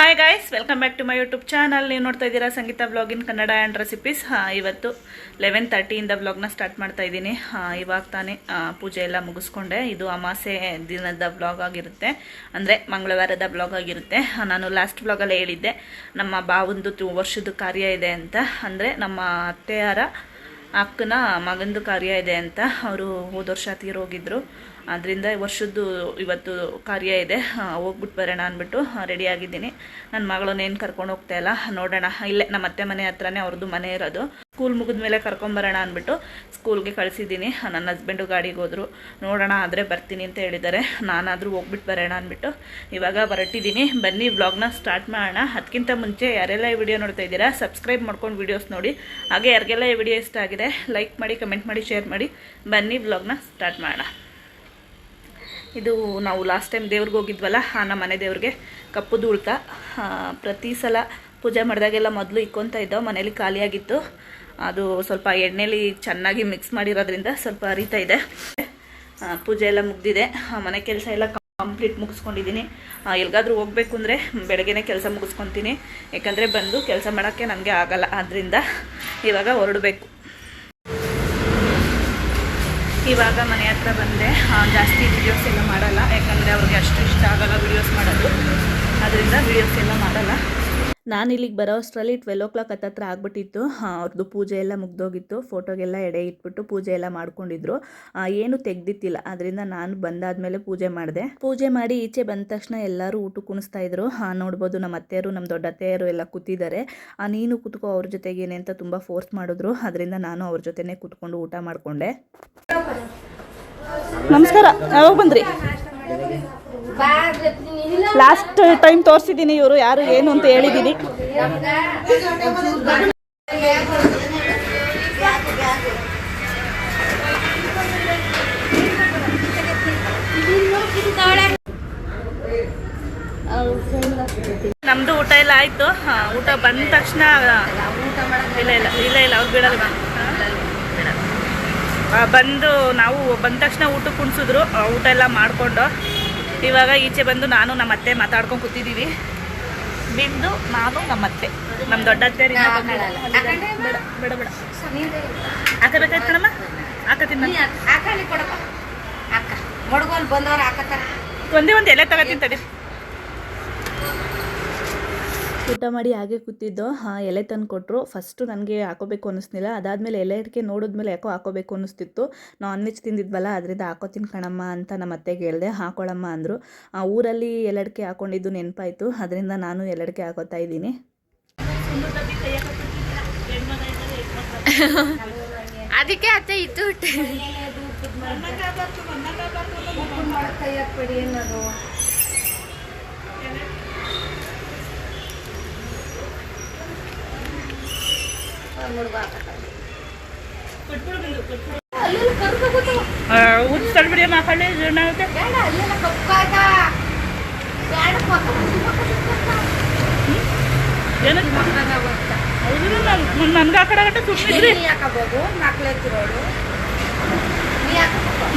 Hi guys, welcome back to my YouTube channel. ನೀವು ನೋಡ್ತಾ ಇದ್ದೀರಾ Sangeetha vlog in Kannada and recipes. ಇವತ್ತು 11:30 ವ್ಲಾಗ್ನ ಸ್ಟಾರ್ಟ್ ಮಾಡ್ತಾ ಇದ್ದೀನಿ. ಇವಾಗ ತಾನೇ ಪೂಜೆ ಎಲ್ಲ ಮುಗಿಸ್ಕೊಂಡೆ. ಇದು ಅಮಾಸೆ ದಿನದ ವ್ಲಾಗ್ ಆಗಿರುತ್ತೆ, ಅಂದರೆ ಮಂಗಳವಾರದ ವ್ಲಾಗ್ ಆಗಿರುತ್ತೆ. ನಾನು ಲಾಸ್ಟ್ ವ್ಲಾಗಲ್ಲೇ ಹೇಳಿದ್ದೆ ನಮ್ಮ ಬಾವಂದು ವರ್ಷದ ಕಾರ್ಯ ಇದೆ ಅಂತ, ಅಂದರೆ ನಮ್ಮ ಅತ್ತೆಯರ ಅಕ್ಕನ ಮಗಂದು ಕಾರ್ಯ ಇದೆ ಅಂತ. ಅವರು ಹೋದ ವರ್ಷ ತೀರೋಗಿದ್ರು, ಅದರಿಂದ ವರ್ಷದ್ದು ಇವತ್ತು ಕಾರ್ಯ ಇದೆ, ಹೋಗ್ಬಿಟ್ಟು ಬರೋಣ ಅಂದ್ಬಿಟ್ಟು ರೆಡಿಯಾಗಿದ್ದೀನಿ. ನನ್ನ ಮಗಳನ್ನೇನು ಕರ್ಕೊಂಡು ಹೋಗ್ತಾ ಇಲ್ಲ, ನೋಡೋಣ. ಇಲ್ಲೇ ನಮ್ಮ ಅತ್ತೆ ಮನೆ ಹತ್ರನೇ ಅವ್ರದ್ದು ಮನೆ ಇರೋದು. ಸ್ಕೂಲ್ ಮುಗಿದ ಮೇಲೆ ಕರ್ಕೊಂಬರೋಣ ಅಂದ್ಬಿಟ್ಟು ಸ್ಕೂಲ್ಗೆ ಕಳಿಸಿದ್ದೀನಿ. ನನ್ನ ಹಸ್ಬೆಂಡು ಗಾಡಿಗೆ ಹೋದರು. ನೋಡೋಣ ಆದರೆ ಬರ್ತೀನಿ ಅಂತ ಹೇಳಿದ್ದಾರೆ. ನಾನಾದರೂ ಹೋಗ್ಬಿಟ್ಟು ಬರೋಣ ಅಂದ್ಬಿಟ್ಟು ಇವಾಗ ಹೊರಟಿದ್ದೀನಿ. ಬನ್ನಿ ವ್ಲಾಗ್ನ ಸ್ಟಾರ್ಟ್ ಮಾಡೋಣ. ಅದಕ್ಕಿಂತ ಮುಂಚೆ ಯಾರೆಲ್ಲ ಈ ವಿಡಿಯೋ ನೋಡ್ತಾ ಇದ್ದೀರಾ ಸಬ್ಸ್ಕ್ರೈಬ್ ಮಾಡ್ಕೊಂಡು ವಿಡಿಯೋಸ್ ನೋಡಿ. ಹಾಗೆ ಯಾರಿಗೆಲ್ಲ ಈ ವಿಡಿಯೋ ಇಷ್ಟ ಆಗಿದೆ ಲೈಕ್ ಮಾಡಿ, ಕಮೆಂಟ್ ಮಾಡಿ, ಶೇರ್ ಮಾಡಿ. ಬನ್ನಿ ವ್ಲಾಗ್ನ ಸ್ಟಾರ್ಟ್ ಮಾಡೋಣ. ಇದು ನಾವು ಲಾಸ್ಟ್ ಟೈಮ್ ದೇವ್ರಿಗೆ ಹೋಗಿದ್ವಲ್ಲ, ನಮ್ಮ ಮನೆ ದೇವ್ರಿಗೆ ಕಪ್ಪುದು ಉಳ್ಕ. ಪ್ರತಿ ಸಲ ಪೂಜೆ ಮಾಡಿದಾಗೆಲ್ಲ ಮೊದಲು ಇಕ್ಕೊತಾ ಇದ್ದೋ, ಮನೇಲಿ ಖಾಲಿಯಾಗಿತ್ತು. ಅದು ಸ್ವಲ್ಪ ಎಣ್ಣೆಲಿ ಚೆನ್ನಾಗಿ ಮಿಕ್ಸ್ ಮಾಡಿರೋದ್ರಿಂದ ಸ್ವಲ್ಪ ಹರಿತಾ ಇದೆ. ಪೂಜೆ ಎಲ್ಲ ಮುಗ್ದಿದೆ, ಮನೆ ಕೆಲಸ ಎಲ್ಲ ಕಂಪ್ಲೀಟ್ ಮುಗಿಸ್ಕೊಂಡಿದ್ದೀನಿ. ಎಲ್ಲಿಗಾದ್ರೂ ಹೋಗ್ಬೇಕು ಅಂದರೆ ಬೆಳಗ್ಗೆನೇ ಕೆಲಸ ಮುಗಿಸ್ಕೊತೀನಿ, ಯಾಕಂದರೆ ಬಂದು ಕೆಲಸ ಮಾಡೋಕ್ಕೆ ನನಗೆ ಆಗಲ್ಲ. ಆದ್ದರಿಂದ ಇವಾಗ ಹೊರಡಬೇಕು. ಇವಾಗ ಮನೆ ಹತ್ರ ಬಂದೆ. ಜಾಸ್ತಿ ವಿಡಿಯೋಸ್ ಎಲ್ಲ ಮಾಡಲ್ಲ, ಯಾಕಂದರೆ ಅವ್ರಿಗೆ ಅಷ್ಟು ಇಷ್ಟ ಆಗಲ್ಲ ವಿಡಿಯೋಸ್ ಮಾಡೋದು, ಅದರಿಂದ ವಿಡಿಯೋಸ್ ಎಲ್ಲ ಮಾಡಲ್ಲ. ನಾನು ಇಲ್ಲಿಗೆ ಬರೋ ಅಷ್ಟರಲ್ಲಿ 12 o'clock ಹತ್ತತ್ರ ಆಗ್ಬಿಟ್ಟಿತ್ತು. ಅವ್ರದ್ದು ಪೂಜೆ ಎಲ್ಲ ಮುಗ್ದೋಗಿತ್ತು. ಫೋಟೋಗೆಲ್ಲ ಎಡೆ ಇಟ್ಬಿಟ್ಟು ಪೂಜೆ ಎಲ್ಲ ಮಾಡ್ಕೊಂಡಿದ್ರು. ಏನು ತೆಗ್ದಿತ್ತಿಲ್ಲ, ಅದರಿಂದ ನಾನು ಬಂದಾದ್ಮೇಲೆ ಪೂಜೆ ಮಾಡಿದೆ. ಪೂಜೆ ಮಾಡಿ ಈಚೆ ಬಂದ ತಕ್ಷಣ ಎಲ್ಲರೂ ಊಟ ಕುಣಿಸ್ತಾ ಇದ್ರು. ನೋಡ್ಬೋದು, ನಮ್ಮ ಅತ್ತೆಯರು, ನಮ್ಮ ದೊಡ್ಡ ಅತ್ತೆಯರು ಎಲ್ಲ ಕೂತಿದ್ದಾರೆ. ನೀನು ಕೂತ್ಕೋ ಅವ್ರ ಜೊತೆಗೇನೆ ಅಂತ ತುಂಬ ಫೋರ್ಸ್ ಮಾಡಿದ್ರು. ಅದರಿಂದ ನಾನು ಅವ್ರ ಜೊತೆನೇ ಕೂತ್ಕೊಂಡು ಊಟ ಮಾಡಿಕೊಂಡೆ. ನಮಸ್ಕಾರ. ಯಾವಾಗ ಬಂದ್ರಿ? ಲಾಸ್ಟ್ ಟೈಮ್ ತೋರಿಸಿದ್ದೀನಿ, ಇವರು ಯಾರು ಏನು ಅಂತ ಹೇಳಿದ್ದೀನಿ. ನಮ್ದು ಊಟ ಎಲ್ಲ ಆಯ್ತು. ಊಟ ಬಂದ ತಕ್ಷಣ ಇಲ್ಲ ಅವ್ರು ಬಿಡಲ್ಲ. ಬಂದು ನಾವು ಬಂದ ತಕ್ಷಣ ಊಟಕ್ಕೆ ಕುಣಿಸಿದ್ರು. ಊಟ ಎಲ್ಲ ಮಾಡಿಕೊಂಡು ಇವಾಗ ಈಚೆ ಬಂದು ನಾನು ನಮ್ಮ ಅತ್ತೆ ಮಾತಾಡ್ಕೊಂಡು ಕೂತಿದ್ದೀವಿ. ಬಿಂದು, ನಾನು, ನಮ್ಮ ಅತ್ತೆ, ನಮ್ಮ ದೊಡ್ಡ ಅತ್ತೆ. ಬೇಡ ಹಾಕಬೇಕಾಯ್ತು ಕಣಮ್ಮ, ಹಾಕತ್ತೀನಿ. ಒಂದೇ ಒಂದು ಎಲೆ ತಗೋತೀನಿ ತಡಿ. ಊಟ ಮಾಡಿ ಹಾಗೆ ಕೂತಿದ್ದು. ಎಲೆ ತಂದು ಕೊಟ್ಟರು. ಫಸ್ಟು ನನಗೆ ಹಾಕೋಬೇಕು ಅನ್ನಿಸ್ಲಿಲ್ಲ. ಅದಾದಮೇಲೆ ಎಲೆ ಅಡಿಕೆ ನೋಡಿದ್ಮೇಲೆ ಯಾಕೋ ಹಾಕೋಬೇಕು ಅನ್ನಿಸ್ತಿತ್ತು. ನಾನ್ ವೆಜ್ ತಿಂದಿದ್ವಲ್ಲ, ಅದರಿಂದ ಹಾಕೋತೀನಿ ಕಣಮ್ಮ ಅಂತ ನಮ್ಮ ಅತ್ತೆಗೆ ಹೇಳಿದೆ. ಹಾಕೊಳ್ಳಮ್ಮ ಅಂದರು. ಊರಲ್ಲಿ ಎಲೆ ಹಾಕೊಂಡಿದ್ದು ನೆನಪಾಯಿತು, ಅದರಿಂದ ನಾನು ಎಲೆ ಹಾಕೋತಾ ಇದ್ದೀನಿ. ಅದಕ್ಕೆ ಅತ್ತೆ ಇತ್ತು ನನ್ಗೆ ಆ ಕಡೆ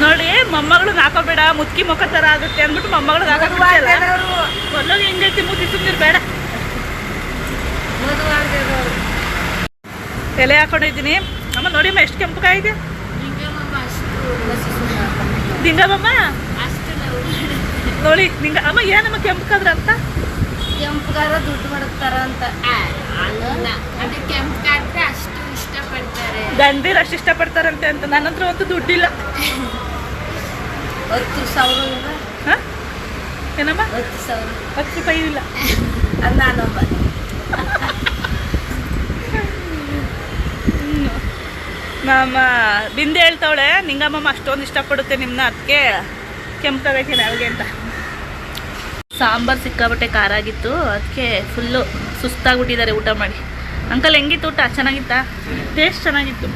ನೋಡಿ, ಮೊಮ್ಮಗಳು ಹಾಕೋಬೇಡ, ಮುತ್ಕಿ ಮುಖ ತರ ಆಗುತ್ತೆ ಅಂದ್ಬಿಟ್ಟು ಮೊಮ್ಮಗಳಿಗೆ ಹಾಕೋಲ್ಲ. ಮೊದಲು ಹಿಂಗೈತಿ ಮುತ್ತಿ ಸುಮ್ಮನೆ ಬೇಡ. ಎಲೆ ಹಾಕೊಂಡಿದ್ದೀನಿ. ಅಮ್ಮ ನೋಡಿಮ್ಮ ಎಷ್ಟು ಕೆಂಪಗಾಗಿದೆ. ದಿಂಗಮ್ಮ ನೋಡಿ, ನಿಂಗ ಅಮ್ಮ ಏನಮ್ಮ ಕೆಂಪಗಾದ್ರ ಅಂತ? ಕೆಂಪಗಾರ ದುಡ್ಡು ಮಾಡ್ತಾರ ಅಂತ. ಕೆಂಪಗಾದ್ರೆ ಅಷ್ಟು ಇಷ್ಟಪಡ್ತಾರೆ, ಗಂಡೀರು ಅಷ್ಟು ಇಷ್ಟಪಡ್ತಾರಂತೆ ಅಂತ. ನನ್ನ ಹತ್ರ ಒಂದು ದುಡ್ಡಿಲ್ಲ. 10,000 ಏನಮ್ಮ? 10 ರೂಪಾಯಿ ಇಲ್ಲ. ನಾನೊಬ್ಬ ನಮ್ಮ ಬಿಂದೆ ಹೇಳ್ತಾವಳೆ, ನಿಂಗಮ್ಮ ಅಷ್ಟೊಂದು ಇಷ್ಟಪಡುತ್ತೆ ನಿಮ್ಮನ್ನ, ಅದಕ್ಕೆ ಕೆಂಪಗಾಗೈತೀನಿ ಅವ್ರಿಗೆ ಅಂತ. ಸಾಂಬಾರು ಸಿಕ್ಕಾಬಟ್ಟೆ ಖಾರ ಆಗಿತ್ತು, ಅದಕ್ಕೆ ಫುಲ್ಲು ಸುಸ್ತಾಗ್ಬಿಟ್ಟಿದ್ದಾರೆ ಊಟ ಮಾಡಿ. ಅಂಕಲ್ ಹೆಂಗಿತ್ತು ಊಟ? ಚೆನ್ನಾಗಿತ್ತಾ? ಟೇಸ್ಟ್ ಚೆನ್ನಾಗಿತ್ತು.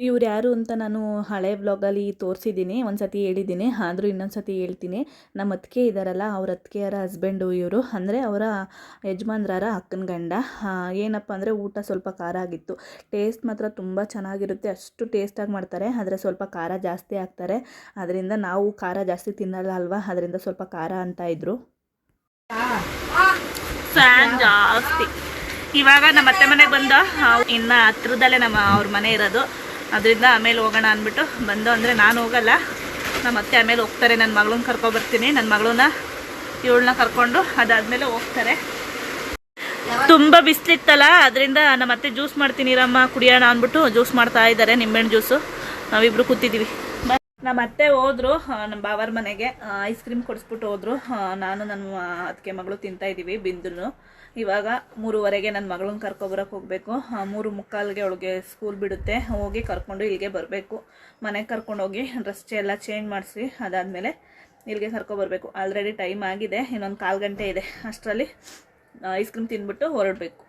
ಇವ್ರು ಯಾರು ಅಂತ ನಾನು ಹಳೆ ವ್ಲಾಗಲ್ಲಿ ತೋರಿಸಿದ್ದೀನಿ, ಒಂದು ಸತಿ ಹೇಳಿದ್ದೀನಿ. ಆದರೂ ಇನ್ನೊಂದು ಸತಿ ಹೇಳ್ತೀನಿ. ನಮ್ಮ ಅತ್ತಿಗೆ ಇದ್ದಾರಲ್ಲ, ಅವ್ರ ಅತ್ತಿಗೆಯರ ಹಸ್ಬೆಂಡು ಇವರು, ಅಂದರೆ ಅವರ ಯಜಮಾನ್ರಾರ ಅಕ್ಕನ ಗಂಡ. ಏನಪ್ಪ ಅಂದರೆ ಊಟ ಸ್ವಲ್ಪ ಖಾರ ಆಗಿತ್ತು. ಟೇಸ್ಟ್ ಮಾತ್ರ ತುಂಬ ಚೆನ್ನಾಗಿರುತ್ತೆ, ಅಷ್ಟು ಟೇಸ್ಟಾಗಿ ಮಾಡ್ತಾರೆ. ಆದರೆ ಸ್ವಲ್ಪ ಖಾರ ಜಾಸ್ತಿ ಹಾಕ್ತಾರೆ. ಅದರಿಂದ ನಾವು ಖಾರ ಜಾಸ್ತಿ ತಿನ್ನಲ್ಲ ಅಲ್ವಾ, ಅದರಿಂದ ಸ್ವಲ್ಪ ಖಾರ ಅಂತ ಇದ್ರು. ಫ್ಯಾನ್ ಜಾಸ್ತಿ. ಇವಾಗ ನಮ್ಮ ಅತ್ತೆ ಮನೆಗೆ ಬಂದ, ಇನ್ನು ಹತ್ರದಲ್ಲೇ ಅವ್ರ ಮನೆ ಇರೋದು, ಅದರಿಂದ ಆಮೇಲೆ ಹೋಗೋಣ ಅಂದ್ಬಿಟ್ಟು ಬಂದು. ಅಂದರೆ ನಾನು ಹೋಗಲ್ಲ, ನಮ್ಮ ಅತ್ತೆ ಆಮೇಲೆ ಹೋಗ್ತಾರೆ. ನನ್ನ ಮಗಳನ್ನ ಕರ್ಕೊಬರ್ತೀನಿ, ನನ್ನ ಮಗಳನ್ನ ಇವಳನ್ನ ಕರ್ಕೊಂಡು ಅದಾದಮೇಲೆ ಹೋಗ್ತಾರೆ. ತುಂಬ ಬಿಸಿಲಿತ್ತಲ್ಲ, ಅದರಿಂದ ನಮ್ಮ ಅತ್ತೆ ಜ್ಯೂಸ್ ಮಾಡ್ತೀನಿ ರಮ್ಮ ಕುಡಿಯೋಣ ಅಂದ್ಬಿಟ್ಟು ಜ್ಯೂಸ್ ಮಾಡ್ತಾ ಇದ್ದಾರೆ, ನಿಂಬೆಹಣ್ಣು ಜ್ಯೂಸು. ನಾವಿಬ್ರು ಕೂತಿದ್ದೀವಿ. ನಮ್ಮ ಅತ್ತೆ ಹೋದ್ರು ನಮ್ಮ ಬಾವರ ಮನೆಗೆ, ಐಸ್ ಕ್ರೀಮ್ ಕೊಡಿಸ್ಬಿಟ್ಟು ಹೋದ್ರು. ನಾನು ನನ್ನ ಅದಕ್ಕೆ ಮಗಳು ತಿಂತಾ ಇದ್ದೀವಿ ಬಿಂದು. ಇವಾಗ 3:15ಗೆ ನನ್ನ ಮಗಳನ್ನ ಕರ್ಕೊಬರಕ್ಕೆ ಹೋಗಬೇಕು. 3:45ಗೆ ಅವಳಿಗೆ ಸ್ಕೂಲ್ ಬಿಡುತ್ತೆ. ಹೋಗಿ ಕರ್ಕೊಂಡು ಇಲ್ಲಿಗೆ ಬರಬೇಕು. ಮನೆಗೆ ಕರ್ಕೊಂಡೋಗಿ ಡ್ರೆಸ್ ಎಲ್ಲ ಚೇಂಜ್ ಮಾಡಿಸಿ ಅದಾದಮೇಲೆ ಇಲ್ಲಿಗೆ ಕರ್ಕೊಬರ್ಬೇಕು. ಆಲ್ರೆಡಿ ಟೈಮ್ ಆಗಿದೆ, ಇನ್ನೊಂದು 1/4 ಗಂಟೆ ಇದೆ. ಅಷ್ಟರಲ್ಲಿ ಐಸ್ ಕ್ರೀಮ್ ತಿಂದ್ಬಿಟ್ಟು ಹೊರಡಬೇಕು.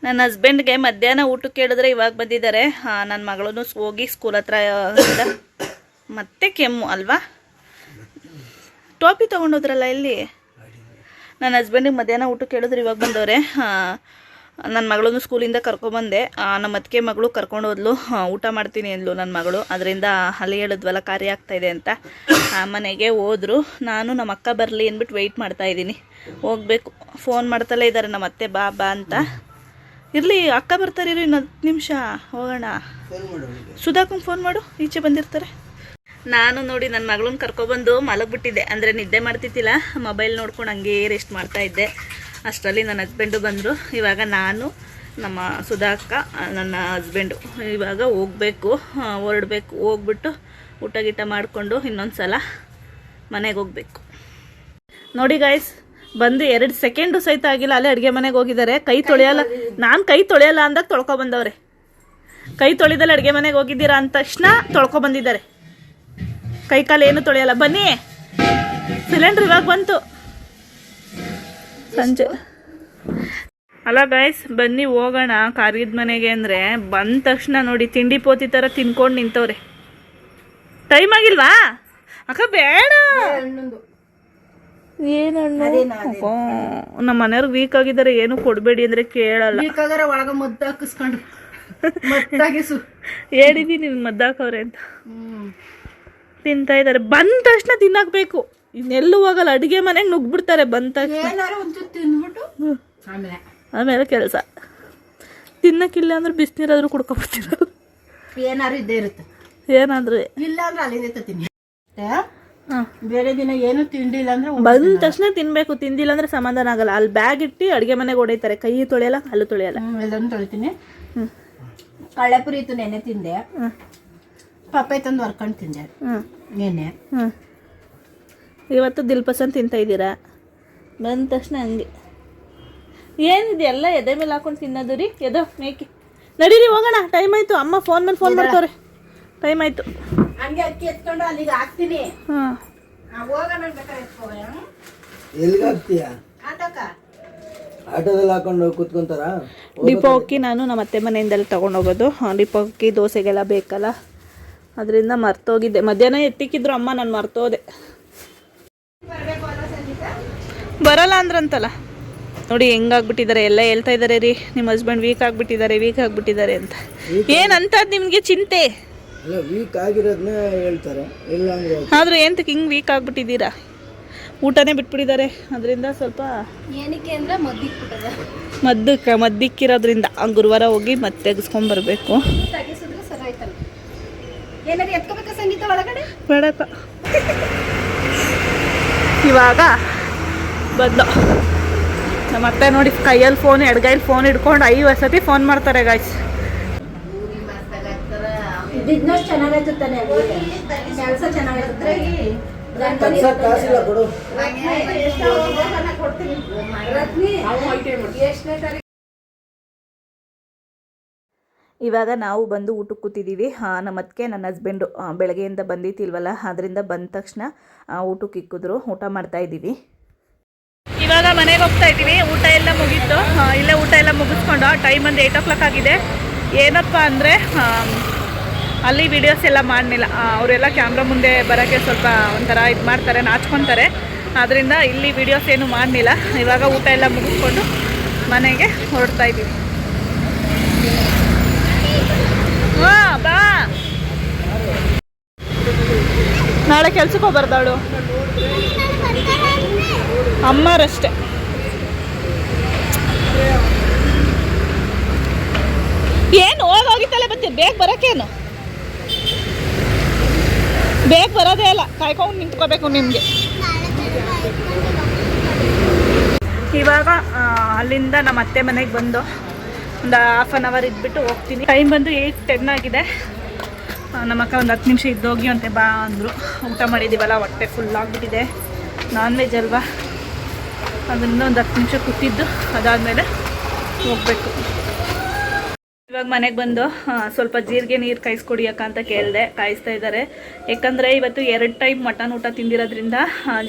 ನನ್ನ ಹಸ್ಬೆಂಡ್ಗೆ ಮಧ್ಯಾಹ್ನ ಊಟಕ್ಕೆ ಹೇಳಿದ್ರೆ ಇವಾಗ ಬಂದಿದ್ದಾರೆ. ನನ್ನ ಮಗಳೂ ಹೋಗಿ ಸ್ಕೂಲ್ ಹತ್ರ ಮತ್ತೆ ಕೆಮ್ಮು ಅಲ್ವಾ, ಟೋಪಿ ತೊಗೊಂಡೋದ್ರಲ್ಲ ಇಲ್ಲಿ. ನನ್ನ ಹಸ್ಬೆಂಡಿಗೆ ಮಧ್ಯಾಹ್ನ ಊಟಕ್ಕೆ ಹೇಳಿದ್ರೆ ಇವಾಗ ಬಂದವ್ರೆ. ನನ್ನ ಮಗಳೂ ಸ್ಕೂಲಿಂದ ಕರ್ಕೊಬಂದೆ. ನಮ್ಮ ಅತ್ತಿಗೆ ಮಗಳು ಕರ್ಕೊಂಡು ಹೋದ್ಲು, ಊಟ ಮಾಡ್ತೀನಿ ಅಂದ್ಲು ನನ್ನ ಮಗಳು. ಅದರಿಂದ ಅಲ್ಲಿ ಹೇಳಿದ್ವಲ್ಲ ಕಾರ್ಯ ಆಗ್ತಾಯಿದೆ ಅಂತ ಮನೆಗೆ ಹೋದ್ರು. ನಾನು ನಮ್ಮ ಅಕ್ಕ ಬರಲಿ ಅಂದ್ಬಿಟ್ಟು ವೆಯ್ಟ್ ಮಾಡ್ತಾಯಿದ್ದೀನಿ. ಹೋಗಬೇಕು. ಫೋನ್ ಮಾಡ್ತಲೇ ಇದ್ದಾರೆ ನಮ್ಮ ಅತ್ತೆ, ಬಾ ಬಾ ಅಂತ. ಇರಲಿ, ಅಕ್ಕ ಬರ್ತಾರಿರು, ಇನ್ನು 10 ನಿಮಿಷ ಹೋಗೋಣ. ಸುಧಾಕಂಗೆ ಫೋನ್ ಮಾಡು, ಈಚೆ ಬಂದಿರ್ತಾರೆ. ನಾನು ನೋಡಿ ನನ್ನ ಮಗಳನ್ನ ಕರ್ಕೊಬಂದು ಮಲಗಿಬಿಟ್ಟಿದ್ದೆ, ಅಂದರೆ ನಿದ್ದೆ ಮಾಡ್ತಿದ್ದಿಲ್ಲ, ಮೊಬೈಲ್ ನೋಡ್ಕೊಂಡು ಹಂಗೇ ರೆಸ್ಟ್ ಮಾಡ್ತಾಯಿದ್ದೆ. ಅಷ್ಟರಲ್ಲಿ ನನ್ನ ಹಸ್ಬೆಂಡು ಬಂದರು. ಇವಾಗ ನಾನು ನಮ್ಮ ಸುಧಾಕ್ಕ ನನ್ನ ಹಸ್ಬೆಂಡು ಇವಾಗ ಹೋಗಬೇಕು, ಹೊರಡಬೇಕು. ಹೋಗ್ಬಿಟ್ಟು ಊಟ ಗೀಟ ಮಾಡಿಕೊಂಡು ಇನ್ನೊಂದು ಸಲ ಮನೆಗೆ ಹೋಗಬೇಕು. ನೋಡಿ ಗಾಯ್ಸ್, ಬಂದು 2 ಸೆಕೆಂಡು ಸಹಿತ ಆಗಿಲ್ಲ, ಅಲ್ಲೇ ಅಡುಗೆ ಮನೆಗೆ ಹೋಗಿದ್ದಾರೆ. ಕೈ ತೊಳೆಯಲ್ಲ, ನಾನು ಕೈ ತೊಳೆಯಲ್ಲ ಅಂದಾಗ ತೊಳ್ಕೊಬಂದವ್ರೆ. ಕೈ ತೊಳೆದಲ್ಲಿ ಅಡುಗೆ ಮನೆಗೆ ಹೋಗಿದ್ದೀರಾ ಅಂದ ತಕ್ಷಣ ತೊಳ್ಕೊಬಂದಿದ್ದಾರೆ. ಕೈ ಕಾಲು ಏನು ತೊಳೆಯಲ್ಲ. ಬನ್ನಿ, ಸಿಲಿಂಡ್ರ್ ಇವಾಗ ಬಂತು ಸಂಜೆ. ಅಲ್ಲ ಗಾಯ್ಸ್, ಬನ್ನಿ ಹೋಗೋಣ ಕಾರ್ಯದ ಮನೆಗೆ. ಅಂದರೆ ಬಂದ ತಕ್ಷಣ ನೋಡಿ ತಿಂಡಿ ಪೋತಿ ಥರ ತಿನ್ಕೊಂಡು ನಿಂತವ್ರೆ. ಟೈಮ್ ಆಗಿಲ್ವಾ ಅಕ್ಕ? ಬೇಡ, ಏನು ನಮ್ಮ ಮನೆಯವ್ರಿಗೆ ವೀಕ್ ಆಗಿದ್ದಾರೆ, ಏನು ಕೊಡಬೇಡಿ ಅಂದರೆ ಕೇಳಲ್ಲ. ಒಳಗ ಮದ್ದು ಹಾಕಿಸ್ಕೊಂಡು ಹೇಳಿದೀನಿ ಮದ್ದಾಕವ್ರೆ ಅಂತ. ತಿಂತಾ ಇದ್ದಾರೆ. ಬಂದ ತಕ್ಷಣ ತಿನ್ನಾಕ್ಬೇಕು, ಇನ್ನೆಲ್ಲೂ ಹೋಗಲ್ಲ. ಅಡುಗೆ ಮನೆಗೆ ನುಗ್ಬಿಡ್ತಾರೆ ಬಂದ ತಕ್ಷಣ. ಆಮೇಲೆ ಕೆಲಸ. ತಿನ್ನಕ್ಕಿಲ್ಲ ಅಂದ್ರೆ ಬಿಸಿನೀರಾದ್ರೂ ಕುಡ್ಕೊಬಿಡ್ತೀರ. ಏನಾದ್ರು ಇದ್ದೇ ಇರುತ್ತೆ, ಏನಾದ್ರೂ ಇಲ್ಲ ಅಂದ್ರೆ ಅಲ್ಲಿಂದ ತಿನ್ನಿ. ಬೇರೆ ದಿನ ಏನು ತಿಂಡಿಲ್ಲ ಅಂದ್ರೆ ಬಂದ ತಕ್ಷಣ ತಿನ್ಬೇಕು. ತಿಂದಿಲ್ಲ ಅಂದ್ರೆ ಸಮಾಧಾನ ಆಗಲ್ಲ. ಅಲ್ಲಿ ಬ್ಯಾಗ್ ಇಟ್ಟು ಅಡುಗೆ ಮನೆಗೆ ಹೊಡೈತಾರೆ. ಕೈ ತೊಳೆಯಲ್ಲ, ಕಾಲು ತೊಳೆಯಲ್ಲ. ಎಲ್ಲರೂ ತೊಳಿತೀನಿ. ಕಳ್ಳೆಪುರಿ ಇತ್ತು, ನೆನೆ ತಿಂದೆ. ಪಪ್ಪಾಯಿ ತಂದು ಹೊರ್ಕೊಂಡು ತಿಂದೆ ನೆನೆ. ಇವತ್ತು ದಿಲ್ಪಸನ್ ತಿಂತಾ ಇದ್ದೀರಾ. ಬಂದ ತಕ್ಷಣ ಹಂಗೆ ಏನಿದೆ ಎಲ್ಲ ಎದೆ ಮೇಲೆ ಹಾಕೊಂಡು ತಿನ್ನೋದು ರೀ. ಎದೋ ಮೇಕೆ ನಡೀರಿ ಹೋಗೋಣ, ಟೈಮ್ ಆಯಿತು. ಅಮ್ಮ ಫೋನ್ ಮೇಲೆ ಫೋನ್ ಮಾಡ್ತವ್ರೆ, ಟೈಮ್ ಆಯಿತು. ಹಂಗೆ ಅಕ್ಕಿ ಎತ್ಕೊಂಡು ಅಲ್ಲಿಗೆ ಹಾಕ್ತೀನಿ. ಹೋಗೋಣ. ಎಲ್ಲಿಗೆ ಹಾಕ್ತೀಯ? ಆಟೋದಲ್ಲಿ ಹಾಕೊಂಡು ಕೂತ್ಕೊಂತಾರ? ಡಿಪೋ ಅಕ್ಕಿ ನಾನು ನಮ್ಮ ಅತ್ತೆ ಮನೆಯಿಂದಲೇ ತೊಗೊಂಡೋಗೋದು. ಡಿಪೋ ಅಕ್ಕಿ ದೋಸೆಗೆಲ್ಲ ಬೇಕಲ್ಲ, ಅದರಿಂದ ಮರ್ತೋಗಿದ್ದೆ. ಮಧ್ಯಾಹ್ನ ಎತ್ತಿಕ್ಕಿದ್ರು ಅಮ್ಮ, ನಾನು ಮರ್ತೋದೆ. ಬರಲ್ಲ ಅಂದ್ರಂತಲ್ಲ. ನೋಡಿ ಹೆಂಗಾಗ್ಬಿಟ್ಟಿದ್ದಾರೆ, ಎಲ್ಲ ಹೇಳ್ತಾ ಇದ್ದಾರೆ ರೀ ನಿಮ್ಮ ಹಸ್ಬೆಂಡ್ ವೀಕ್ ಆಗಿಬಿಟ್ಟಿದ್ದಾರೆ ಅಂತ. ಏನಂತದ್ದು ನಿಮಗೆ ಚಿಂತೆ? ವೀಕ್ ಆಗಿರೋದನ್ನ ಹೇಳ್ತಾರೆ, ಇಲ್ಲ ಅಂದ್ರೆ ಆದರೂ ಎಂತಕ್ಕೆ ಹಿಂಗೆ ವೀಕ್ ಆಗಿಬಿಟ್ಟಿದ್ದೀರಾ? ಊಟನೇ ಬಿಟ್ಬಿಟ್ಟಿದ್ದಾರೆ. ಅದರಿಂದ ಸ್ವಲ್ಪ ಏನಕ್ಕೆ ಅಂದರೆ ಮದ್ದಿಕ್ಕಿರೋದ್ರಿಂದ ಗುರುವಾರ ಹೋಗಿ ಮತ್ತೆ ತೆಗೆಸ್ಕೊಂಬರ್ಬೇಕು. ತೆಗಿಸಿದ್ರೆ ಸರಿ ಆಯ್ತಲ್ಲ. ಏನಾದ್ರು ಎತ್ಕೋಬೇಕಾ ಸಂಗೀತ ಒಳಗಡೆ? ಬೇಡಕ್ಕ. ಇವಾಗ ಬದ್ಲು ನಮ್ಮ ಅತ್ತೆ ನೋಡಿ ಕೈಯಲ್ಲಿ ಫೋನ್, ಎಡಗೈಲಿ ಫೋನ್ ಹಿಡ್ಕೊಂಡು 5 ಸತಿ ಫೋನ್ ಮಾಡ್ತಾರೆ ಗಾಯ್ಸ್. ಬಿಸ್ನೆಸ್ ಚೆನ್ನಾಗೈತೆ ತಾನೆ, ಕೆಲಸ ಚೆನ್ನಾಗೈತೆ. ಕಾಸಿಲ್ಲ ಕೊಡು. ಇವಾಗ ನಾವು ಬಂದು ಊಟಕ್ಕೆ ಕೂತಿದ್ದೀವಿ. ನಮ್ಮ ಅತ್ತಿಗೆ ನನ್ನ ಹಸ್ಬೆಂಡು ಬೆಳಗ್ಗೆಯಿಂದ ಬಂದಿತ್ತಿಲ್ವಲ್ಲ, ಅದರಿಂದ ಬಂದ ತಕ್ಷಣ ಊಟಕ್ಕೆ ಇಕ್ಕಿದ್ರು. ಊಟ ಮಾಡ್ತಾ ಇದ್ದೀವಿ. ಇವಾಗ ಮನೆಗೆ ಹೋಗ್ತಾ ಇದ್ದೀವಿ. ಊಟ ಎಲ್ಲ ಮುಗೀತು. ಇಲ್ಲೇ ಊಟ ಎಲ್ಲ ಮುಗಿಸ್ಕೊಂಡು ಟೈಮ್ ಒಂದು 8 o'clock ಆಗಿದೆ. ಏನಪ್ಪ ಅಂದರೆ ಅಲ್ಲಿ ವಿಡಿಯೋಸ್ ಎಲ್ಲ ಮಾಡಲಿಲ್ಲ. ಅವರೆಲ್ಲ ಕ್ಯಾಮ್ರಾ ಮುಂದೆ ಬರೋಕ್ಕೆ ಸ್ವಲ್ಪ ಒಂಥರ ಇದು ಮಾಡ್ತಾರೆ, ನಾಚ್ಕೊತಾರೆ. ಆದ್ದರಿಂದ ಇಲ್ಲಿ ವಿಡಿಯೋಸ್ ಏನು ಮಾಡಲಿಲ್ಲ. ಇವಾಗ ಊಟ ಎಲ್ಲ ಮುಗಿಸ್ಕೊಂಡು ಮನೆಗೆ ಹೊರಡ್ತಾ ಇದ್ದೀವಿ. ಬಾ, ನಾಳೆ ಕೆಲ್ಸಕ್ಕೆ ಹೋಗ್ಬಾರ್ದವಳು. ಅಮ್ಮರಷ್ಟೇ. ಏನು ಹೋಗಿತ್ತಲ್ಲ ಮತ್ತೆ ಬೇಗ ಬರೋಕ್ಕೇನು ಬೇಗ ಬರೋದೇ ಇಲ್ಲ, ಕಾಯ್ಕೊಂಡು ನಿಂತ್ಕೋಬೇಕು ನಿಮಗೆ. ಇವಾಗ ಅಲ್ಲಿಂದ ನಮ್ಮ ಅತ್ತೆ ಮನೆಗೆ ಬಂದು ಒಂದು ಹಾಫ್ ಆನ್ ಅವರ್ ಇದ್ಬಿಟ್ಟು ಹೋಗ್ತೀನಿ. ಟೈಮ್ ಬಂದು 8:10 ಆಗಿದೆ. ನಮ್ಮ ಅಕ್ಕ ಒಂದು 10 ನಿಮಿಷ ಇದ್ದೋಗಿ ಅಂತೆ ಬಾ ಅಂದರು. ಊಟ ಮಾಡಿದ್ದೀವಲ್ಲ, ಹೊಟ್ಟೆ ಫುಲ್ ಆಗಿಬಿಟ್ಟಿದೆ. ನಾನ್ ವೆಜ್ ಅಲ್ವಾ, ಅದರಿಂದ ಒಂದು 10 ನಿಮಿಷ ಕೂತಿದ್ದು ಅದಾದಮೇಲೆ ಹೋಗಬೇಕು. ಇವಾಗ ಮನೆಗೆ ಬಂದು ಸ್ವಲ್ಪ ಜೀರಿಗೆ ನೀರು ಕಾಯಿಸ್ಕೊಡಿ ಅಕ್ಕ ಅಂತ ಕೇಳಿದೆ. ಕಾಯಿಸ್ತಾ ಇದ್ದಾರೆ. ಯಾಕಂದರೆ ಇವತ್ತು 2 ಟೈಮ್ ಮಟನ್ ಊಟ ತಿಂದಿರೋದ್ರಿಂದ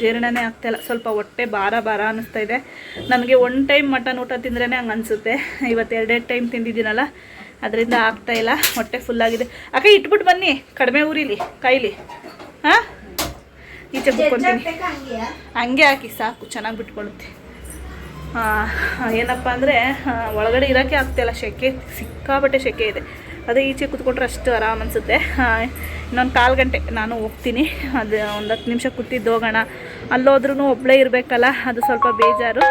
ಜೀರ್ಣನೇ ಆಗ್ತಾಯಿಲ್ಲ. ಸ್ವಲ್ಪ ಹೊಟ್ಟೆ ಭಾರ ಅನ್ನಿಸ್ತಾ ಇದೆ. ನನಗೆ 1 ಟೈಮ್ ಮಟನ್ ಊಟ ತಿಂದ್ರೇ ಹಂಗೆ ಅನಿಸುತ್ತೆ. ಇವತ್ತು 2 ಟೈಮ್ ತಿಂದಿದ್ದೀನಲ್ಲ, ಅದರಿಂದ ಆಗ್ತಾಯಿಲ್ಲ. ಹೊಟ್ಟೆ ಫುಲ್ಲಾಗಿದೆ. ಅಕ್ಕ ಇಟ್ಬಿಟ್ಟು ಬನ್ನಿ, ಕಡಿಮೆ ಊರಿಲಿ ಕಾಯಿಲಿ. ಹಾಂ, ಈಚೆ ಬಿಟ್ಕೊತೀನಿ. ಹಂಗೆ ಹಾಕಿ ಸಾಕು, ಚೆನ್ನಾಗಿ ಬಿಟ್ಕೊಳ್ಳುತ್ತೆ. ಏನಪ್ಪ ಅಂದರೆ ಒಳಗಡೆ ಇರೋಕ್ಕೆ ಆಗ್ತಾಯಿಲ್ಲ, ಸೆಕೆ ಸಿಕ್ಕಾಬಟ್ಟೆ ಸೆಕೆ ಇದೆ. ಅದೇ ಈಚೆ ಕೂತ್ಕೊಂಡ್ರೆ ಅಷ್ಟು ಆರಾಮ್ ಅನಿಸುತ್ತೆ. ಇನ್ನೊಂದು 1/4 ಗಂಟೆ ನಾನು ಹೋಗ್ತೀನಿ. ಅದು ಒಂದು 10 ನಿಮಿಷ ಕೂತಿದ್ದು ಹೋಗೋಣ. ಅಲ್ಲೋದ್ರೂ ಒಬ್ಬಳೇ ಇರಬೇಕಲ್ಲ, ಅದು ಸ್ವಲ್ಪ ಬೇಜಾರು.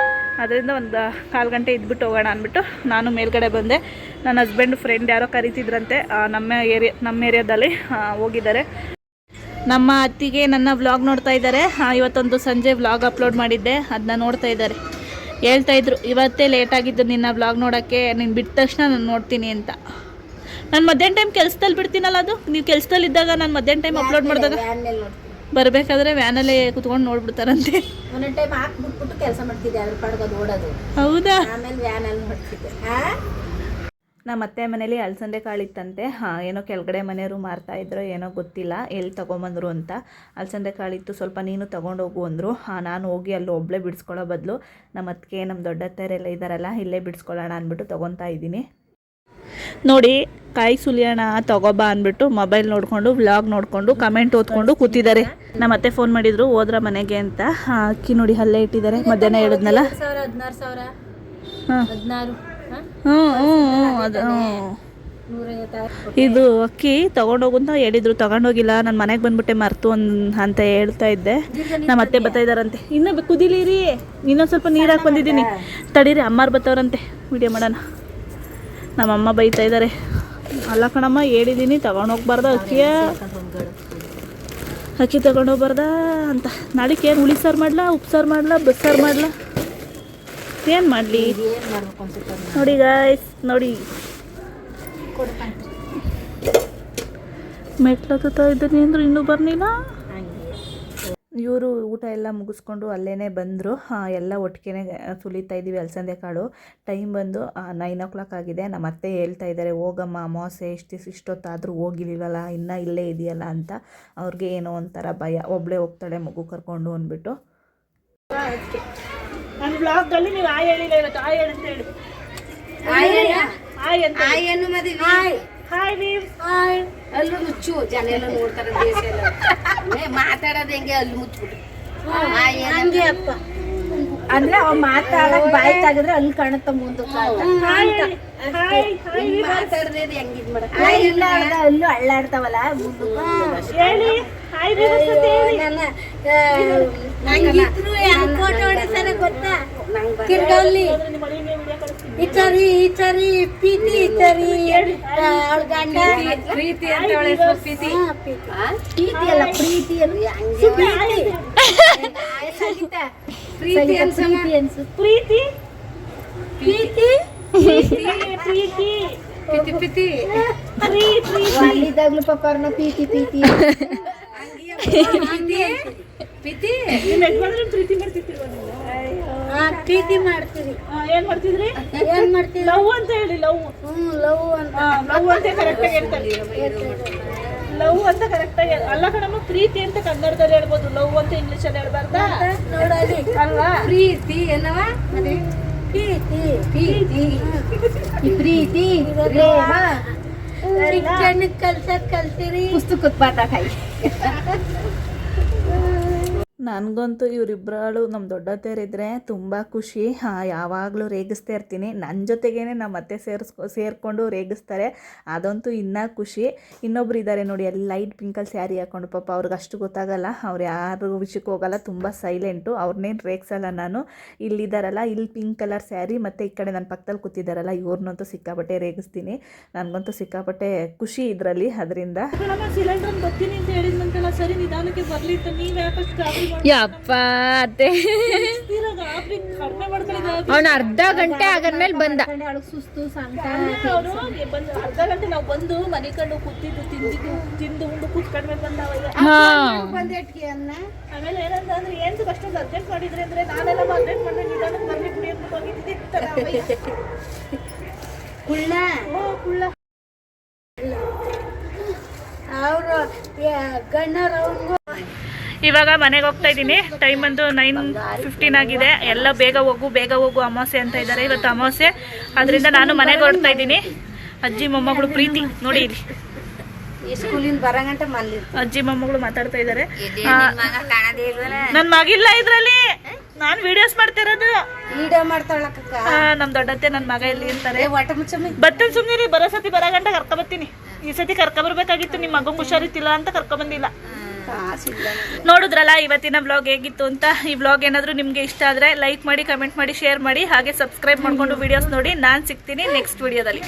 ಅದರಿಂದ ಒಂದು 1/4 ಗಂಟೆ ಇದ್ಬಿಟ್ಟು ಹೋಗೋಣ ಅಂದ್ಬಿಟ್ಟು ನಾನು ಮೇಲ್ಗಡೆ ಬಂದೆ. ನನ್ನ ಹಸ್ಬೆಂಡ್ ಫ್ರೆಂಡ್ ಯಾರೋ ಕರೀತಿದ್ರಂತೆ, ನಮ್ಮ ಏರಿಯಾದಲ್ಲಿ ಹೋಗಿದ್ದಾರೆ. ನಮ್ಮ ಅತ್ತಿಗೆ ನನ್ನ ವ್ಲಾಗ್ ನೋಡ್ತಾ ಇದ್ದಾರೆ. ಇವತ್ತೊಂದು ಸಂಜೆ ವ್ಲಾಗ್ ಅಪ್ಲೋಡ್ ಮಾಡಿದ್ದೆ, ಅದನ್ನ ನೋಡ್ತಾ ಇದ್ದಾರೆ. ಹೇಳ್ತಾಯಿದ್ರು, ಇವತ್ತೇ ಲೇಟಾಗಿದ್ದು ನಿನ್ನ ವ್ಲಾಗ್ ನೋಡೋಕ್ಕೆ, ನೀನು ಬಿಟ್ಟ ತಕ್ಷಣ ನಾನು ನೋಡ್ತೀನಿ ಅಂತ. ನಾನು ಮಧ್ಯಾಹ್ನ ಟೈಮ್ ಕೆಲಸದಲ್ಲಿ ಬಿಡ್ತೀನಲ್ಲ, ಅದು ನೀವು ಕೆಲಸದಲ್ಲಿದ್ದಾಗ ನಾನು ಮಧ್ಯಾಹ್ನ ಟೈಮ್ ಅಪ್ಲೋಡ್ ಮಾಡಿದಾಗ ಬರಬೇಕಾದ್ರೆ ವ್ಯಾನಲ್ಲೇ ಕುತ್ಕೊಂಡು ನೋಡ್ಬಿಡ್ತಾರಂತೆ. ಒಂದೊಂದು ಟೈಮ್ ಹಾಕ್ಬಿಟ್ಬಿಟ್ಟು ಕೆಲಸ ಮಾಡ್ತಿದ್ದೆ, ಅದ್ರ ಪಡ್ಗೋದು ಓಡೋದು. ಹೌದಾ? ಆಮೇಲೆ ವ್ಯಾನಲ್ಲಿ ನೋಡ್ತಿದ್ದೆ. ನಮ್ಮ ಅತ್ತೆ ಮನೇಲಿ ಅಲಸಂದೆ ಕಾಳಿತ್ತಂತೆ. ಏನೋ ಕೆಳಗಡೆ ಮನೆಯವರು ಮಾರ್ತಾಯಿದ್ರು, ಏನೋ ಗೊತ್ತಿಲ್ಲ ಎಲ್ಲಿ ತೊಗೊಂಬಂದರು ಅಂತ. ಅಲಸಂದೆ ಕಾಳಿತ್ತು, ಸ್ವಲ್ಪ ನೀನು ತೊಗೊಂಡೋಗು ಅಂದರು. ನಾನು ಹೋಗಿ ಅಲ್ಲಿ ಒಬ್ಬಳೇ ಬಿಡಿಸ್ಕೊಳ್ಳೋ ಬದಲು ನಮ್ಮ ಅತ್ತಿಗೆ ನಮ್ಮ ದೊಡ್ಡತ್ತೆಯರೆಲ್ಲ ಇದ್ದಾರಲ್ಲ, ಇಲ್ಲೇ ಬಿಡಿಸ್ಕೊಳ್ಳೋಣ ಅಂದ್ಬಿಟ್ಟು ತೊಗೊತಾ ಇದ್ದೀನಿ. ನೋಡಿ, ಕಾಯಿ ಸುಲಿಯೋಣ ತಗೋಬಾ ಅಂದ್ಬಿಟ್ಟು ಮೊಬೈಲ್ ನೋಡಿಕೊಂಡು ವ್ಲಾಗ್ ನೋಡಿಕೊಂಡು ಕಮೆಂಟ್ ಓದ್ಕೊಂಡು ಕೂತಿದ್ದಾರೆ. ನಮ್ಮ ಅತ್ತೆ ಫೋನ್ ಮಾಡಿದ್ರು, ಹೋದ್ರ ಮನೆಗೆ ಅಂತ. ಅಕ್ಕಿ ನೋಡಿ ಅಲ್ಲೇ ಇಟ್ಟಿದ್ದಾರೆ, ಮಧ್ಯಾಹ್ನ ಹೇಳಿದ್ನಲ್ಲ. 16,000 ಹಾಂ 16 ಅದು ಇದು ಅಕ್ಕಿ ತೊಗೊಂಡೋಗಂತ ಹೇಳಿದ್ರು, ತೊಗೊಂಡೋಗಿಲ್ಲ. ನಾನು ಮನೆಗೆ ಬಂದ್ಬಿಟ್ಟೆ ಮರ್ತು ಅಂತ ಹೇಳ್ತಾ ಇದ್ದೆ. ನಮ್ಮ ಅತ್ತೆ ಬರ್ತಾ ಇದ್ದಾರಂತೆ. ಇನ್ನೂ ಕುದಿಲಿರಿ, ಇನ್ನೊಂದು ಸ್ವಲ್ಪ ನೀರಾಗಿ ಬಂದಿದ್ದೀನಿ, ತಡೀರಿ ಅಮ್ಮಾರು ಬರ್ತವ್ರಂತೆ, ವಿಡಿಯೋ ಮಾಡೋಣ. ನಮ್ಮಮ್ಮ ಬೈತಾ ಇದ್ದಾರೆ. ಅಲ್ಲ ಕಣಮ್ಮ, ಹೇಳಿದ್ದೀನಿ ತೊಗೊಂಡೋಗ್ಬಾರ್ದ ಅಕ್ಕಿ ತೊಗೊಂಡೋಗ್ಬಾರ್ದ ಅಂತ. ನಾಳೆಗೆ ಏನು ಹುಳಿ ಸಾರು ಮಾಡ್ಲಾ, ಉಪ್ಪು ಸಾರು ಮಾಡ್ಲಾ, ಬಸ್ಸಾರು ಮಾಡ್ಲಾ, ಏನು ಮಾಡಲಿ ನೋಡಿ ಗಾಯ್ಸ್. ನೋಡಿ ಮೆಟ್ಲತ್ತಾ ಇದ್ದೀನಿ ಅಂದ್ರೆ ಇನ್ನೂ ಬರ್ನಿಲ್ಲ. ಇವರು ಊಟ ಎಲ್ಲ ಮುಗಿಸ್ಕೊಂಡು ಅಲ್ಲೇ ಬಂದರು. ಎಲ್ಲ ಒಟ್ಟಿಗೆ ಸುಲಿತಾ ಇದ್ದೀವಿ ಅಲಸಂದೆ ಕಾಳು. ಟೈಮ್ ಬಂದು 9 o'clock ಆಗಿದೆ. ನಮ್ಮ ಅತ್ತೆ ಹೇಳ್ತಾ ಇದ್ದಾರೆ, ಹೋಗಮ್ಮ ಅಮಾವಾಸ್ಯೆ ಇಷ್ಟೊತ್ತಾದರೂ ಹೋಗಿಲ್ವಲ್ಲ, ಇನ್ನೂ ಇಲ್ಲೇ ಇದೆಯಲ್ಲ ಅಂತ. ಅವ್ರಿಗೆ ಏನೋ ಒಂಥರ ಭಯ, ಒಬ್ಬಳೇ ಹೋಗ್ತಾಳೆ ಮಗು ಕರ್ಕೊಂಡು ಅಂದ್ಬಿಟ್ಟು. ನನ್ನ ಬ್ಲಾಗ್ದಲ್ಲಿ ನೀವು ಆಯ್ ಹೇಳಿಲ್ಲ ಇವತ್ತು. ಆಯ್ ಅಂತ ಹೇಳಿ. ಆಯ್ ಅಂತ ಹಾಯ್ ವೀವ್ಸ್. ಅಲ್ಲೂ ಮುಚ್ಚು, ಜನ ಎಲ್ಲ ನೋಡ್ತಾರೆ, ದೇಶ ಎಲ್ಲ ಮಾತಾಡೋದು ಹೆಂಗೆ ಅಲ್ಲಿ ಮುಚ್ಚಿಬಿಟ್ಟು ಹಂಗೆ ಅಪ್ಪ. ಅಂದ್ರೆ ಅವ್ ಮಾತಾಡಕ್ ಬಾಯಿ ತೆಗೆದ್ರೆ ಅಲ್ಲಿ ಕಾಣುತ್ತ ಮುಂದಕ್ಕೆ ಮಾತಾಡದೆ ಹೆಂಗ್ ಇದ್ ಮಾಡಕ್ ಇಲ್ಲ. ಅಲ್ಲೂ ಅಳ್ಳಾಡ್ತಾವಲ್ಲ ಹೇಳಿ. ಹಾಯ್ ವೀವ್ಸ್ ಅಂತ ಹೇಳಿ. ನಂಗಿದ್ರು ಫೋಟೋ ಹೊಡಿತಾರೆ ಗೊತ್ತಾ, ತಿರ್ಗಲ್ಲಿ ಈಚರಿ ಪ್ರೀತಿ ಈಚರಿ ಅವಳ ಗಂಡ ಪ್ರೀತಿ ಅಂತ ಪ್ರೀತಿ ಅಲ್ಲ, ಪ್ರೀತಿ ಅನ್ಸು ಪ್ರೀತಿ ಅಲ್ಲಿದ್ದಾಗ್ಲೂ ಪಾಪಾರ್ನ ಪ್ರೀತಿ ಪ್ರೀತಿ ಪ್ರೀತಿ ಮಾಡ್ತೀವಿ. ಏನ್ ಮಾಡ್ತಿದ್ರಿ? ಏನ್ ಮಾಡ್ತೀವಿ? ಲವ್ ಅಂತ ಹೇಳಿ. ಲವ್ ಲವ್ ಅಂತ ಕರೆಕ್ಟ್ ಆಗಿ ಹೇಳ್ತಾರೆ. ಲವ್ ಅಂತ ಕರೆಕ್ಟ್ ಆಗಿ ಅಲ್ಲ ಕಣಮ್ಮ, ಪ್ರೀತಿ ಅಂತ ಕನ್ನಡದಲ್ಲಿ ಹೇಳ್ಬೋದು, ಲವ್ ಅಂತ ಇಂಗ್ಲಿಷಲ್ಲಿ ಹೇಳ್ಬಾರ್ದಾ? ನೋಡಲಿ ಅಲ್ವಾ? ಪ್ರೀತಿ ಏನವ ಪ್ರೀತಿ ಪ್ರೀತಿ ಪ್ರೀತಿ ಪ್ರೇಮ ಕಲ್ಸದ್ ಕಲ್ತೀರಿ ಪುಸ್ತಕದ ಪಾಠ ಕಾಯಿ. ನನಗಂತೂ ಇವರಿಬ್ಬರು ನಮ್ಮ ದೊಡ್ಡತೆಯರಿದ್ರೆ ತುಂಬ ಖುಷಿ. ಯಾವಾಗಲೂ ರೇಗಿಸ್ತಾ ಇರ್ತೀನಿ. ನನ್ನ ಜೊತೆಗೇ ನಮ್ಮ ಅತ್ತೆ ಸೇರಿಕೊಂಡು ರೇಗಿಸ್ತಾರೆ, ಅದಂತೂ ಇನ್ನೂ ಖುಷಿ. ಇನ್ನೊಬ್ರು ಇದ್ದಾರೆ ನೋಡಿ, ಅಲ್ಲಿ ಲೈಟ್ ಪಿಂಕಲ್ಲಿ ಸ್ಯಾರಿ ಹಾಕ್ಕೊಂಡು, ಪಾಪ ಅವ್ರಿಗೆ ಅಷ್ಟು ಗೊತ್ತಾಗಲ್ಲ, ಅವ್ರು ಯಾರು ವಿಷಯಕ್ಕೆ ಹೋಗಲ್ಲ, ತುಂಬ ಸೈಲೆಂಟು, ಅವ್ರನ್ನೇನು ರೇಗಿಸಲ್ಲ ನಾನು. ಇಲ್ಲಿದ್ದಾರಲ್ಲ, ಇಲ್ಲಿ ಪಿಂಕ್ ಕಲರ್ ಸ್ಯಾರಿ ಮತ್ತು ಈ ಕಡೆ ನನ್ನ ಪಕ್ಕದಲ್ಲಿ ಕೂತಿದ್ದಾರಲ್ಲ, ಇವ್ರನ್ನಂತೂ ಸಿಕ್ಕಾಪಟ್ಟೆ ರೇಗಿಸ್ತೀನಿ. ನನಗಂತೂ ಸಿಕ್ಕಾಪಟ್ಟೆ ಖುಷಿ ಇದರಲ್ಲಿ. ಅದರಿಂದ ಸಿಲಿಂಡರ್ ಬರ್ತೀನಿ ಅಂತ ಹೇಳಿದ್ನಂತೆಲ್ಲ, ಸರಿ ನಿಧಾನಕ್ಕೆ ಬರಲಿ ಅಂತ ನೀವು ಯಾಕಷ್ಟು ಯಪ್ಪ ಅತ್ತೆ ಅವನು ಅರ್ಧ ಗಂಟೆ ಆಗದ್ಮೇಲೆ ಬಂದ. ಸುಸ್ತು ಅವರು ಬಂದು ಅರ್ಧ ಗಂಟೆ ನಾವು ಬಂದು ಮನೆ ಕಂಡು ಕೂತಿದ್ದು ತಿಂದು ಉಂಡು ಕೂತ್ಕೊಂಡ್ಮೇಲೆ ಬಂದಾವಾಗ. ಆಮೇಲೆ ಏನಂತ ಅಂದ್ರೆ ಏನು ಅಷ್ಟೊಂದು ಅರ್ಜೆಂಟ್ ಮಾಡಿದ್ರೆ ಅಂದ್ರೆ ನಾನೆಲ್ಲ ಅರ್ಜೆಂಟ್ ಮಾಡಿದ್ರೆ ನಿಧಾನಕ್ಕೆ ಬರಲಿ ಕುಡಿ ಅಂತ ಹೋಗಿದ್ದಿದ್ದೆ. ಕುಳ್ಳ ಅವರು ಗಣ್ಣರವ್ರಿಗೂ ಇವಾಗ ಮನೆಗೆ ಹೋಗ್ತಾ ಇದ್ದೀನಿ. ಟೈಮ್ ಬಂದು 9:15 ಆಗಿದೆ. ಎಲ್ಲ ಬೇಗ ಹೋಗು ಅಮಾವಾಸ್ಯೆ ಅಂತ ಇದ್ದಾರೆ. ಇವತ್ತು ಅಮಾವಾಸ್ಯೆ, ಅದರಿಂದ ನಾನು ಮನೆಗೆ ಹೊರಡ್ತಾ ಇದ್ದೀನಿ. ಅಜ್ಜಿ ಮೊಮ್ಮಗಳು ಪ್ರೀತಿ ನೋಡಿ ಇಲ್ಲಿ, ಸ್ಕೂಲಿಂದ ಬರಂಗಂಟ ಮಲ್ಲಿ ಅಜ್ಜಿ ಮೊಮ್ಮಗಳು ಮಾತಾಡ್ತಾ ಇದ್ದಾರೆ. ನನ್ನ ಮಗಿಲ್ಲ ಇದ್ರಲ್ಲಿ, ನಾನು ವಿಡಿಯೋಸ್ ಮಾಡ್ತಾ ಇರೋದು. ವಿಡಿಯೋ ಮಾಡ್ತಾಳಕ್ಕ ನಮ್ ದೊಡ್ಡತ್ತೆ ನನ್ನ ಮಗ ಇಲ್ಲಿ ಅಂತಾರೆ. ಒಟ್ಟ ಮುಚ್ಚಮ್ಮಿ ಬರ್ತೇನೆ ಸುಮ್ಮನೆ, ಬರೋ ಸತಿ ಬರೋ ಗಂಟೆ ಕರ್ಕೊಬರ್ತೀನಿ. ಈ ಸತಿ ಕರ್ಕೊಬರ್ಬೇಕಾಗಿತ್ತು, ನಿಮ್ಮ ಮಗಂಗೆ ಹುಷಾರಿತ್ತಿಲ್ಲ ಅಂತ ಕರ್ಕೊಬಂದಿಲ್ಲ. ನೋಡಿದ್ರಲ್ಲ ಇವತ್ತಿನ ವ್ಲಾಗ್ ಹೇಗಿತ್ತು ಅಂತ. ಈ ವ್ಲಾಗ್ ಏನಾದರೂ ನಿಮಗೆ ಇಷ್ಟ ಆದರೆ ಲೈಕ್ ಮಾಡಿ, ಕಮೆಂಟ್ ಮಾಡಿ, ಶೇರ್ ಮಾಡಿ, ಹಾಗೆ ಸಬ್ಸ್ಕ್ರೈಬ್ ಮಾಡಿಕೊಂಡು ವಿಡಿಯೋಸ್ ನೋಡಿ. ನಾನು ಸಿಗ್ತೀನಿ ನೆಕ್ಸ್ಟ್ ವಿಡಿಯೋದಲ್ಲಿ.